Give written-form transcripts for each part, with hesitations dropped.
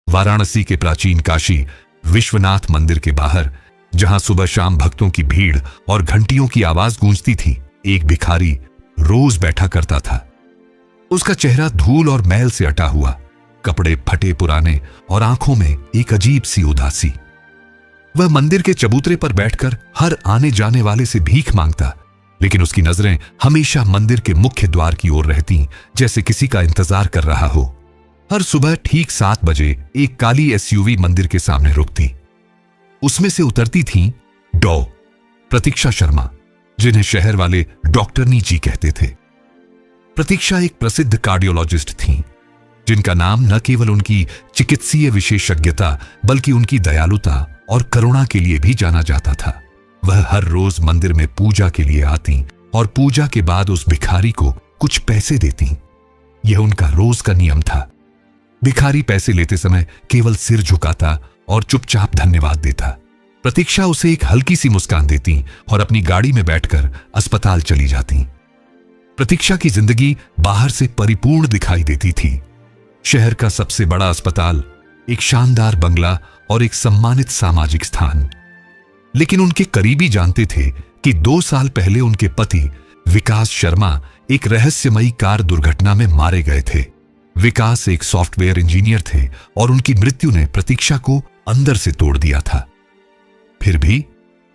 वाराणसी के प्राचीन काशी विश्वनाथ मंदिर के बाहर, जहां सुबह शाम भक्तों की भीड़ और घंटियों की आवाज गूंजती थी, एक भिखारी रोज बैठा करता था। उसका चेहरा धूल और मैल से अटा हुआ, कपड़े फटे पुराने और आंखों में एक अजीब सी उदासी। वह मंदिर के चबूतरे पर बैठकर हर आने जाने वाले से भीख मांगता, लेकिन उसकी नजरें हमेशा मंदिर के मुख्य द्वार की ओर रहती, जैसे किसी का इंतजार कर रहा हो। हर सुबह ठीक 7 बजे एक काली एसयूवी मंदिर के सामने रुकती। उसमें से उतरती थी डॉ प्रतीक्षा शर्मा, जिन्हें शहर वाले डॉक्टरनी जी कहते थे। प्रतीक्षा एक प्रसिद्ध कार्डियोलॉजिस्ट थीं, जिनका नाम न केवल उनकी चिकित्सीय विशेषज्ञता बल्कि उनकी दयालुता और करुणा के लिए भी जाना जाता था। वह हर रोज मंदिर में पूजा के लिए आती और पूजा के बाद उस भिखारी को कुछ पैसे देती। यह उनका रोज का नियम था। भिखारी पैसे लेते समय केवल सिर झुकाता और चुपचाप धन्यवाद देता। प्रतीक्षा उसे एक हल्की सी मुस्कान देती और अपनी गाड़ी में बैठकर अस्पताल चली जाती। प्रतीक्षा की जिंदगी बाहर से परिपूर्ण दिखाई देती थी। शहर का सबसे बड़ा अस्पताल, एक शानदार बंगला और एक सम्मानित सामाजिक स्थान। लेकिन उनके करीबी जानते थे कि 2 साल पहले उनके पति विकास शर्मा एक रहस्यमयी कार दुर्घटना में मारे गए थे। विकास एक सॉफ्टवेयर इंजीनियर थे और उनकी मृत्यु ने प्रतीक्षा को अंदर से तोड़ दिया था। फिर भी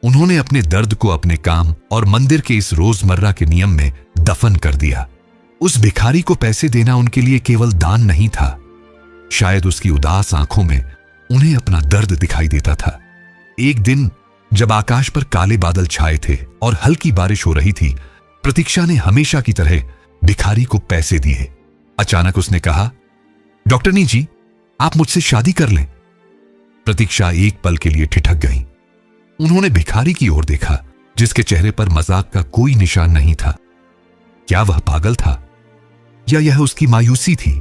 उन्होंने अपने दर्द को अपने काम और मंदिर के इस रोजमर्रा के नियम में दफन कर दिया। उस भिखारी को पैसे देना उनके लिए केवल दान नहीं था, शायद उसकी उदास आंखों में उन्हें अपना दर्द दिखाई देता था। एक दिन जब आकाश पर काले बादल छाए थे और हल्की बारिश हो रही थी, प्रतीक्षा ने हमेशा की तरह भिखारी को पैसे दिए। अचानक उसने कहा, डॉक्टरनी जी, आप मुझसे शादी कर लें। प्रतीक्षा एक पल के लिए ठिठक गई। उन्होंने भिखारी की ओर देखा, जिसके चेहरे पर मजाक का कोई निशान नहीं था। क्या वह पागल था या यह उसकी मायूसी थी?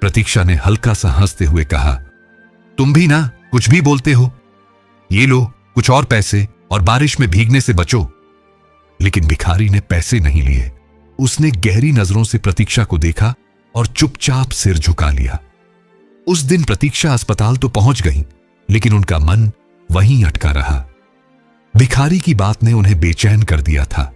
प्रतीक्षा ने हल्का सा हंसते हुए कहा, तुम भी ना कुछ भी बोलते हो। ये लो कुछ और पैसे और बारिश में भीगने से बचो। लेकिन भिखारी ने पैसे नहीं लिए। उसने गहरी नजरों से प्रतीक्षा को देखा और चुपचाप सिर झुका लिया। उस दिन प्रतीक्षा अस्पताल तो पहुंच गई, लेकिन उनका मन वहीं अटका रहा। भिखारी की बात ने उन्हें बेचैन कर दिया था।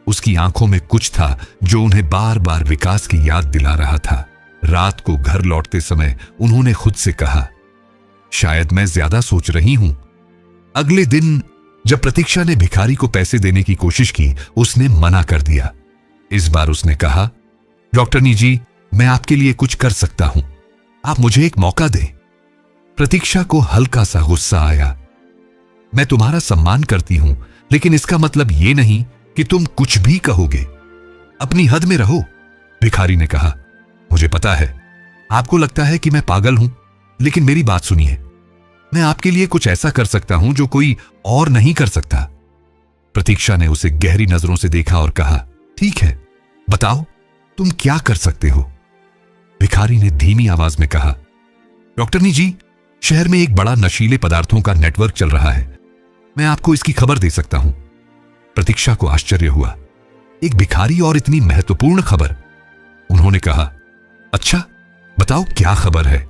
उसकी आंखों में कुछ था जो उन्हें बार बार विकास की याद दिला रहा था। रात को घर लौटते समय उन्होंने खुद से कहा, शायद मैं ज्यादा सोच रही हूं। अगले दिन जब प्रतीक्षा ने भिखारी को पैसे देने की कोशिश की, उसने मना कर दिया। इस बार उसने कहा, डॉक्टरनी जी, मैं आपके लिए कुछ कर सकता हूं, आप मुझे एक मौका दें। प्रतीक्षा को हल्का सा गुस्सा आया। मैं तुम्हारा सम्मान करती हूं, लेकिन इसका मतलब यह नहीं कि तुम कुछ भी कहोगे। अपनी हद में रहो। भिखारी ने कहा, मुझे पता है आपको लगता है कि मैं पागल हूं, लेकिन मेरी बात सुनिए। मैं आपके लिए कुछ ऐसा कर सकता हूं जो कोई और नहीं कर सकता। प्रतीक्षा ने उसे गहरी नजरों से देखा और कहा, ठीक है, बताओ तुम क्या कर सकते हो। भिखारी ने धीमी आवाज में कहा, डॉक्टरनी जी, शहर में एक बड़ा नशीले पदार्थों का नेटवर्क चल रहा है। मैं आपको इसकी खबर दे सकता हूं। प्रतीक्षा को आश्चर्य हुआ। एक भिखारी और इतनी महत्वपूर्ण खबर। उन्होंने कहा, अच्छा बताओ क्या खबर है।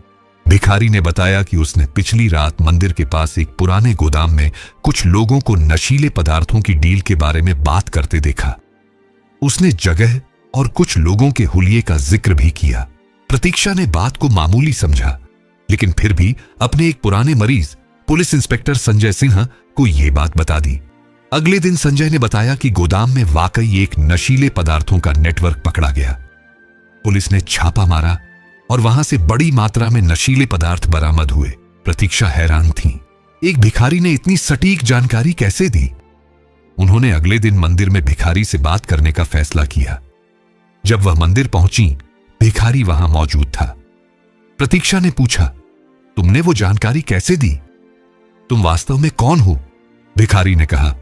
भिखारी ने बताया कि उसने पिछली रात मंदिर के पास एक पुराने गोदाम में कुछ लोगों को नशीले पदार्थों की डील के बारे में बात करते देखा। उसने जगह और कुछ लोगों के हुलिये का जिक्र भी किया। प्रतीक्षा ने बात को मामूली समझा, लेकिन फिर भी अपने एक पुराने मरीज पुलिस इंस्पेक्टर संजय सिन्हा को यह बात बता दी। अगले दिन संजय ने बताया कि गोदाम में वाकई एक नशीले पदार्थों का नेटवर्क पकड़ा गया। पुलिस ने छापा मारा और वहां से बड़ी मात्रा में नशीले पदार्थ बरामद हुए। प्रतीक्षा हैरान थी, एक भिखारी ने इतनी सटीक जानकारी कैसे दी। उन्होंने अगले दिन मंदिर में भिखारी से बात करने का फैसला किया। जब वह मंदिर पहुंची, भिखारी वहां मौजूद था। प्रतीक्षा ने पूछा, तुमने वो जानकारी कैसे दी? तुम वास्तव में कौन हो? भिखारी ने कहा,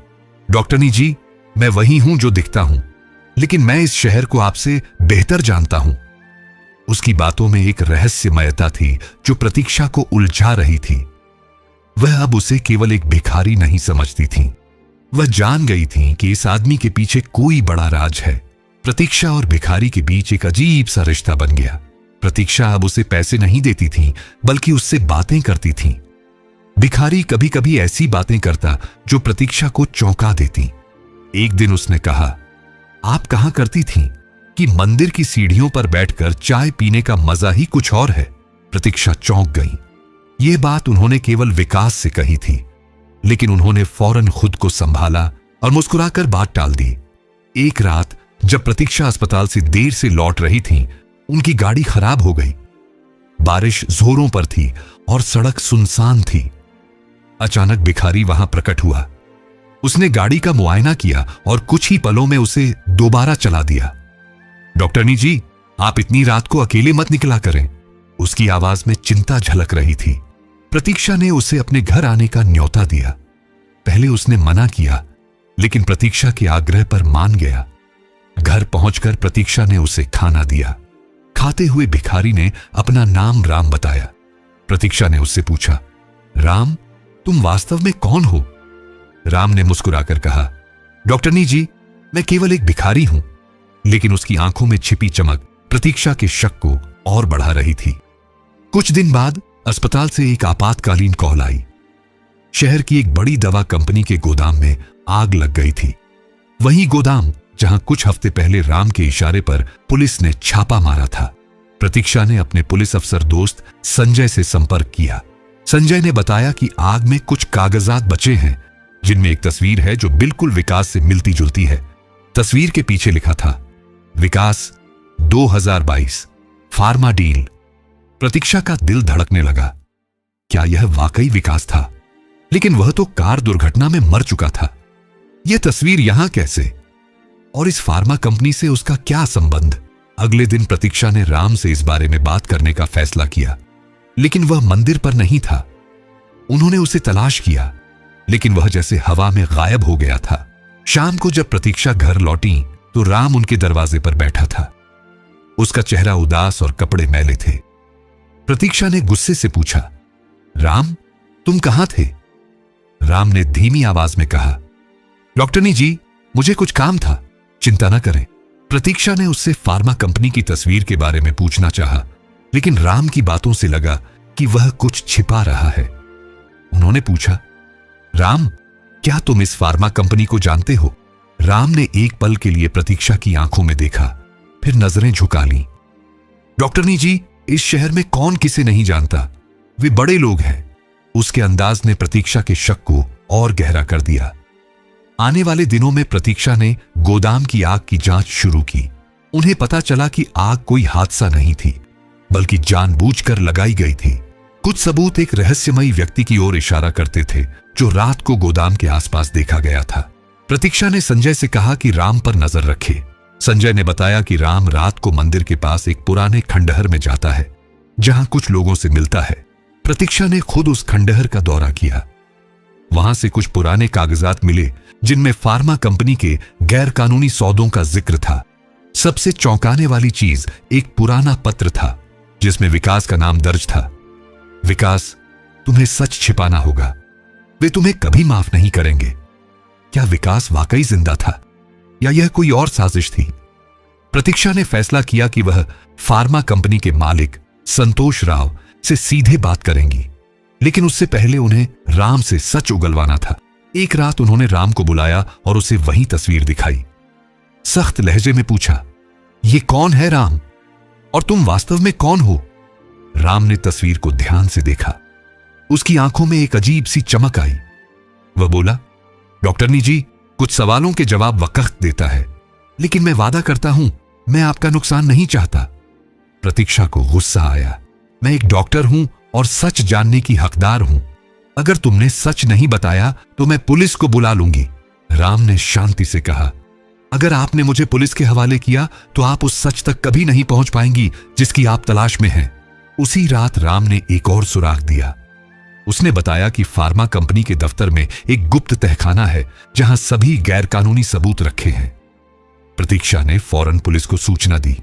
डॉक्टरनी जी, मैं वही हूं जो दिखता हूं, लेकिन मैं इस शहर को आपसे बेहतर जानता हूं। उसकी बातों में एक रहस्यमयता थी जो प्रतीक्षा को उलझा रही थी। वह अब उसे केवल एक भिखारी नहीं समझती थी। वह जान गई थी कि इस आदमी के पीछे कोई बड़ा राज है। प्रतीक्षा और भिखारी के बीच एक अजीब सा रिश्ता बन गया। प्रतीक्षा अब उसे पैसे नहीं देती थी, बल्कि उससे बातें करती थी। भिखारी कभी कभी ऐसी बातें करता जो प्रतीक्षा को चौंका देती। एक दिन उसने कहा, आप कहा करती थी कि मंदिर की सीढ़ियों पर बैठकर चाय पीने का मजा ही कुछ और है। प्रतीक्षा चौंक गई। यह बात उन्होंने केवल विकास से कही थी, लेकिन उन्होंने फौरन खुद को संभाला और मुस्कुराकर बात टाल दी। एक रात जब प्रतीक्षा अस्पताल से देर से लौट रही थी, उनकी गाड़ी खराब हो गई। बारिश जोरों पर थी और सड़क सुनसान थी। अचानक भिखारी वहां प्रकट हुआ। उसने गाड़ी का मुआयना किया और कुछ ही पलों में उसे दोबारा चला दिया। डॉक्टरनी जी, आप इतनी रात को अकेले मत निकला करें। उसकी आवाज में चिंता झलक रही थी। प्रतीक्षा ने उसे अपने घर आने का न्योता दिया। पहले उसने मना किया, लेकिन प्रतीक्षा के आग्रह पर मान गया। घर पहुंचकर प्रतीक्षा ने उसे खाना दिया। खाते हुए भिखारी ने अपना नाम राम बताया। प्रतीक्षा ने उससे पूछा, राम, तुम वास्तव में कौन हो? राम ने मुस्कुराकर कहा, डॉक्टरनी जी, मैं केवल एक भिखारी हूं। लेकिन उसकी आंखों में छिपी चमक प्रतीक्षा के शक को और बढ़ा रही थी। कुछ दिन बाद अस्पताल से एक आपातकालीन कॉल आई। शहर की एक बड़ी दवा कंपनी के गोदाम में आग लग गई थी। वही गोदाम जहां कुछ हफ्ते पहले राम के इशारे पर पुलिस ने छापा मारा था। प्रतीक्षा ने अपने पुलिस अफसर दोस्त संजय से संपर्क किया। संजय ने बताया कि आग में कुछ कागजात बचे हैं, जिनमें एक तस्वीर है जो बिल्कुल विकास से मिलती जुलती है। तस्वीर के पीछे लिखा था, विकास 2022 फार्मा डील। प्रतीक्षा का दिल धड़कने लगा। क्या यह वाकई विकास था? लेकिन वह तो कार दुर्घटना में मर चुका था। यह तस्वीर यहां कैसे? और इस फार्मा कंपनी से उसका क्या संबंध? अगले दिन प्रतीक्षा ने राम से इस बारे में बात करने का फैसला किया, लेकिन वह मंदिर पर नहीं था। उन्होंने उसे तलाश किया, लेकिन वह जैसे हवा में गायब हो गया था। शाम को जब प्रतीक्षा घर लौटी तो राम उनके दरवाजे पर बैठा था। उसका चेहरा उदास और कपड़े मैले थे। प्रतीक्षा ने गुस्से से पूछा, राम, तुम कहां थे? राम ने धीमी आवाज में कहा, डॉक्टरनी जी, मुझे कुछ काम था, चिंता न करें। प्रतीक्षा ने उससे फार्मा कंपनी की तस्वीर के बारे में पूछना चाहा, लेकिन राम की बातों से लगा कि वह कुछ छिपा रहा है। उन्होंने पूछा, राम, क्या तुम इस फार्मा कंपनी को जानते हो? राम ने एक पल के लिए प्रतीक्षा की आंखों में देखा, फिर नजरें झुका लीं। डॉक्टरनी जी, इस शहर में कौन किसे नहीं जानता, वे बड़े लोग हैं। उसके अंदाज ने प्रतीक्षा के शक को और गहरा कर दिया। आने वाले दिनों में प्रतीक्षा ने गोदाम की आग की जांच शुरू की। उन्हें पता चला कि आग कोई हादसा नहीं थी, बल्कि जानबूझकर लगाई गई थी। कुछ सबूत एक रहस्यमयी व्यक्ति की ओर इशारा करते थे, जो रात को गोदाम के आसपास देखा गया था। प्रतीक्षा ने संजय से कहा कि राम पर नजर रखे। संजय ने बताया कि राम रात को मंदिर के पास एक पुराने खंडहर में जाता है, जहां कुछ लोगों से मिलता है। प्रतीक्षा ने खुद उस खंडहर का दौरा किया। वहां से कुछ पुराने कागजात मिले, जिनमें फार्मा कंपनी के गैर कानूनी सौदों का जिक्र था। सबसे चौंकाने वाली चीज एक पुराना पत्र था, जिसमें विकास का नाम दर्ज था। विकास, तुम्हें सच छिपाना होगा, वे तुम्हें कभी माफ नहीं करेंगे। क्या विकास वाकई जिंदा था, या यह कोई और साजिश थी? प्रतीक्षा ने फैसला किया कि वह फार्मा कंपनी के मालिक संतोष राव से सीधे बात करेंगी, लेकिन उससे पहले उन्हें राम से सच उगलवाना था। एक रात उन्होंने राम को बुलाया और उसे वही तस्वीर दिखाई। सख्त लहजे में पूछा, ये कौन है राम, और तुम वास्तव में कौन हो? राम ने तस्वीर को ध्यान से देखा। उसकी आंखों में एक अजीब सी चमक आई। वह बोला, डॉक्टरनी जी, कुछ सवालों के जवाब वक्त देता है, लेकिन मैं वादा करता हूं, मैं आपका नुकसान नहीं चाहता। प्रतीक्षा को गुस्सा आया। मैं एक डॉक्टर हूं और सच जानने की हकदार हूं। अगर तुमने सच नहीं बताया तो मैं पुलिस को बुला लूंगी। राम ने शांति से कहा, अगर आपने मुझे पुलिस के हवाले किया तो आप उस सच तक कभी नहीं पहुंच पाएंगी जिसकी आप तलाश में हैं। उसी रात राम ने एक और सुराग दिया। उसने बताया कि फार्मा कंपनी के दफ्तर में एक गुप्त तहखाना है, जहां सभी गैरकानूनी सबूत रखे हैं। प्रतीक्षा ने फौरन पुलिस को सूचना दी।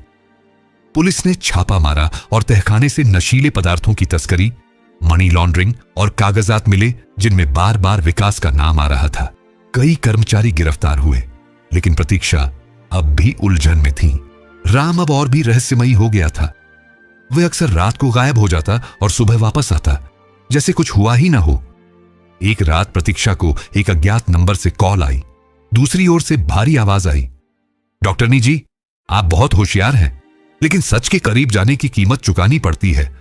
पुलिस ने छापा मारा और तहखाने से नशीले पदार्थों की तस्करी, मनी लॉन्ड्रिंग और कागजात मिले, जिनमें बार बार विकास का नाम आ रहा था। कई कर्मचारी गिरफ्तार हुए, लेकिन प्रतीक्षा अब भी उलझन में थी। राम अब और भी रहस्यमयी हो गया था। वह अक्सर रात को गायब हो जाता और सुबह वापस आता, जैसे कुछ हुआ ही ना हो। एक रात प्रतीक्षा को एक अज्ञात नंबर से कॉल आई। दूसरी ओर से भारी आवाज आई, डॉक्टरनी जी, आप बहुत होशियार हैं, लेकिन सच के करीब जाने की कीमत चुकानी पड़ती है।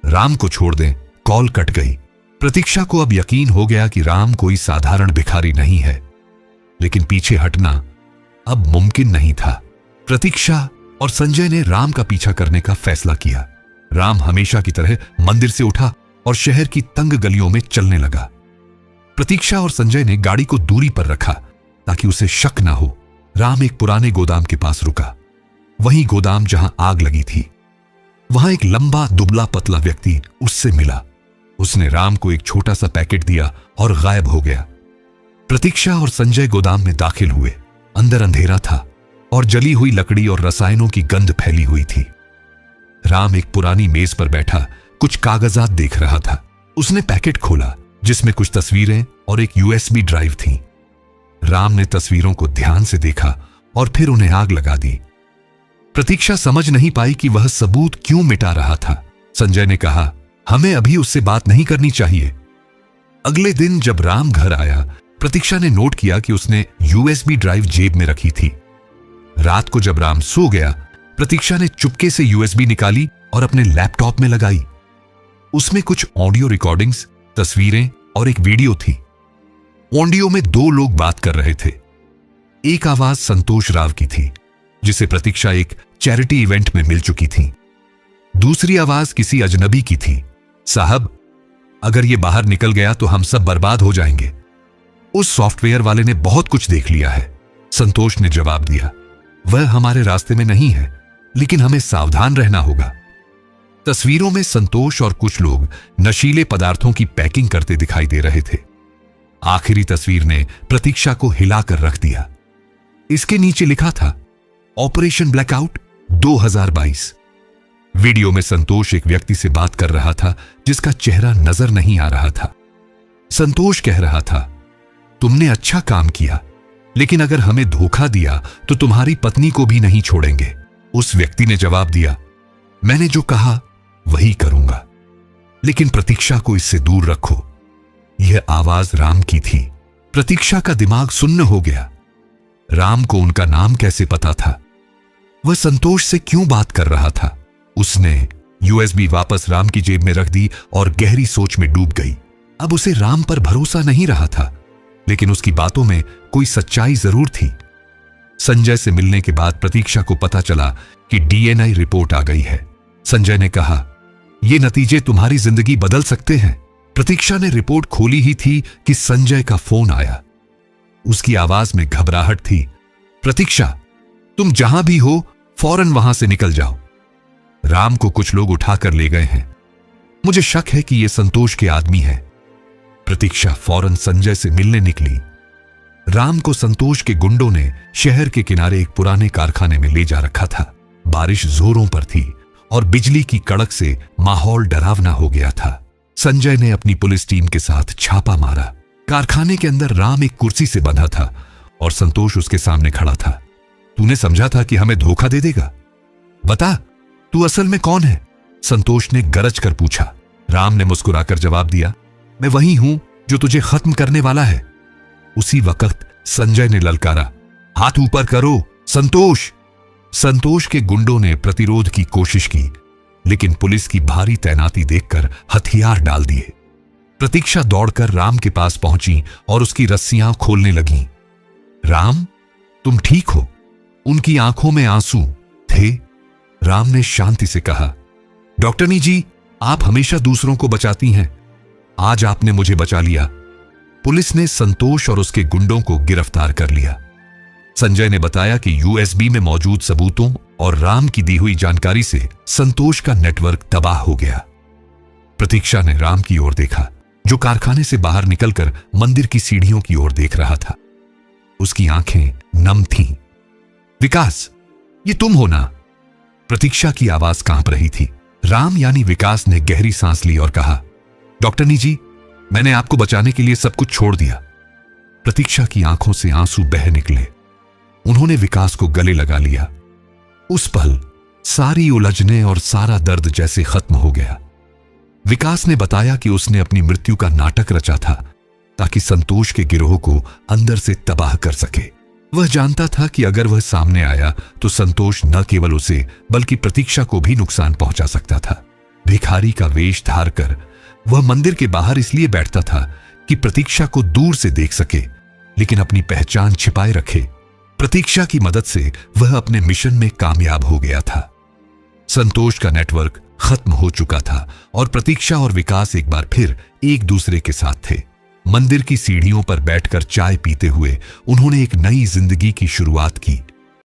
राम को छोड़ दें। कॉल कट गई। प्रतीक्षा को अब यकीन हो गया कि राम कोई साधारण भिखारी नहीं है, लेकिन पीछे हटना अब मुमकिन नहीं था। प्रतीक्षा और संजय ने राम का पीछा करने का फैसला किया। राम हमेशा की तरह मंदिर से उठा और शहर की तंग गलियों में चलने लगा। प्रतीक्षा और संजय ने गाड़ी को दूरी पर रखा ताकि उसे शक ना हो। राम एक पुराने गोदाम के पास रुका, वही गोदाम जहां आग लगी थी। वहां एक लंबा दुबला पतला व्यक्ति उससे मिला। उसने राम को एक छोटा सा पैकेट दिया और गायब हो गया। प्रतीक्षा और संजय गोदाम में दाखिल हुए। अंदर अंधेरा था और जली हुई लकड़ी और रसायनों की गंध फैली हुई थी। राम एक पुरानी मेज पर बैठा कुछ कागजात देख रहा था। उसने पैकेट खोला जिसमें कुछ तस्वीरें और एक यूएसबी ड्राइव थी। राम ने तस्वीरों को ध्यान से देखा और फिर उन्हें आग लगा दी। प्रतीक्षा समझ नहीं पाई कि वह सबूत क्यों मिटा रहा था। संजय ने कहा, हमें अभी उससे बात नहीं करनी चाहिए। अगले दिन जब राम घर आया, प्रतीक्षा ने नोट किया कि उसने यूएसबी ड्राइव जेब में रखी थी। रात को जब राम सो गया, प्रतीक्षा ने चुपके से यूएसबी निकाली और अपने लैपटॉप में लगाई। उसमें कुछ ऑडियो रिकॉर्डिंग्स, तस्वीरें और एक वीडियो थी। ऑडियो में दो लोग बात कर रहे थे। एक आवाज संतोष राव की थी, जिसे प्रतीक्षा एक चैरिटी इवेंट में मिल चुकी थी। दूसरी आवाज किसी अजनबी की थी, साहब, अगर ये बाहर निकल गया तो हम सब बर्बाद हो जाएंगे। उस सॉफ्टवेयर वाले ने बहुत कुछ देख लिया है, संतोष ने जवाब दिया। वह हमारे रास्ते में नहीं है, लेकिन हमें सावधान रहना होगा। तस्वीरों में संतोष और कुछ लोग नशीले पदार्थों की पैकिंग करते दिखाई दे रहे थे। आखिरी तस्वीर ने प्रतीक्षा को हिलाकर रख दिया। इसके नीचे लिखा था, ऑपरेशन ब्लैकआउट 2022। वीडियो में संतोष एक व्यक्ति से बात कर रहा था जिसका चेहरा नजर नहीं आ रहा था। संतोष कह रहा था, तुमने अच्छा काम किया, लेकिन अगर हमें धोखा दिया तो तुम्हारी पत्नी को भी नहीं छोड़ेंगे। उस व्यक्ति ने जवाब दिया, मैंने जो कहा वही करूंगा, लेकिन प्रतीक्षा को इससे दूर रखो। यह आवाज राम की थी। प्रतीक्षा का दिमाग सुन्न हो गया। राम को उनका नाम कैसे पता था? वह संतोष से क्यों बात कर रहा था? उसने यूएसबी वापस राम की जेब में रख दी और गहरी सोच में डूब गई। अब उसे राम पर भरोसा नहीं रहा था, लेकिन उसकी बातों में कोई सच्चाई जरूर थी। संजय से मिलने के बाद प्रतीक्षा को पता चला कि डीएनए रिपोर्ट आ गई है। संजय ने कहा, ये नतीजे तुम्हारी जिंदगी बदल सकते हैं। प्रतीक्षा ने रिपोर्ट खोली ही थी कि संजय का फोन आया। उसकी आवाज में घबराहट थी। प्रतीक्षा, तुम जहां भी हो फौरन वहां से निकल जाओ। राम को कुछ लोग उठाकर ले गए हैं। मुझे शक है कि यह संतोष के आदमी है। प्रतीक्षा फौरन संजय से मिलने निकली। राम को संतोष के गुंडों ने शहर के किनारे एक पुराने कारखाने में ले जा रखा था। बारिश जोरों पर थी और बिजली की कड़क से माहौल डरावना हो गया था। संजय ने अपनी पुलिस टीम के साथ छापा मारा। कारखाने के अंदर राम एक कुर्सी से बंधा था और संतोष उसके सामने खड़ा था। तूने समझा था कि हमें धोखा दे देगा? बता, तू असल में कौन है? संतोष ने गरज कर पूछा। राम ने मुस्कुराकर जवाब दिया, मैं वही हूं जो तुझे खत्म करने वाला है। उसी वक्त संजय ने ललकारा, हाथ ऊपर करो संतोष। संतोष के गुंडों ने प्रतिरोध की कोशिश की, लेकिन पुलिस की भारी तैनाती देखकर हथियार डाल दिए। प्रतीक्षा दौड़कर राम के पास पहुंची और उसकी रस्सियां खोलने लगी। राम, तुम ठीक हो? उनकी आंखों में आंसू थे। राम ने शांति से कहा, डॉक्टरनी जी, आप हमेशा दूसरों को बचाती हैं। आज आपने मुझे बचा लिया। पुलिस ने संतोष और उसके गुंडों को गिरफ्तार कर लिया। संजय ने बताया कि यूएसबी में मौजूद सबूतों और राम की दी हुई जानकारी से संतोष का नेटवर्क तबाह हो गया। प्रतीक्षा ने राम की ओर देखा, जो कारखाने से बाहर निकलकर मंदिर की सीढ़ियों की ओर देख रहा था। उसकी आंखें नम थीं। विकास, ये तुम हो ना? प्रतीक्षा की आवाज कांप रही थी। राम यानी विकास ने गहरी सांस ली और कहा, डॉक्टरनी जी, मैंने आपको बचाने के लिए सब कुछ छोड़ दिया। प्रतीक्षा की आंखों से आंसू बह निकले। उन्होंने विकास को गले लगा लिया। उस पल सारी उलझने और सारा दर्द जैसे खत्म हो गया। विकास ने बताया कि उसने अपनी मृत्यु का नाटक रचा था ताकि संतोष के गिरोह को अंदर से तबाह कर सके। वह जानता था कि अगर वह सामने आया तो संतोष न केवल उसे बल्कि प्रतीक्षा को भी नुकसान पहुंचा सकता था। भिखारी का वेश धारकर वह मंदिर के बाहर इसलिए बैठता था कि प्रतीक्षा को दूर से देख सके, लेकिन अपनी पहचान छिपाए रखे। प्रतीक्षा की मदद से वह अपने मिशन में कामयाब हो गया था। संतोष का नेटवर्क खत्म हो चुका था और प्रतीक्षा और विकास एक बार फिर एक दूसरे के साथ थे। मंदिर की सीढ़ियों पर बैठकर चाय पीते हुए उन्होंने एक नई जिंदगी की शुरुआत की।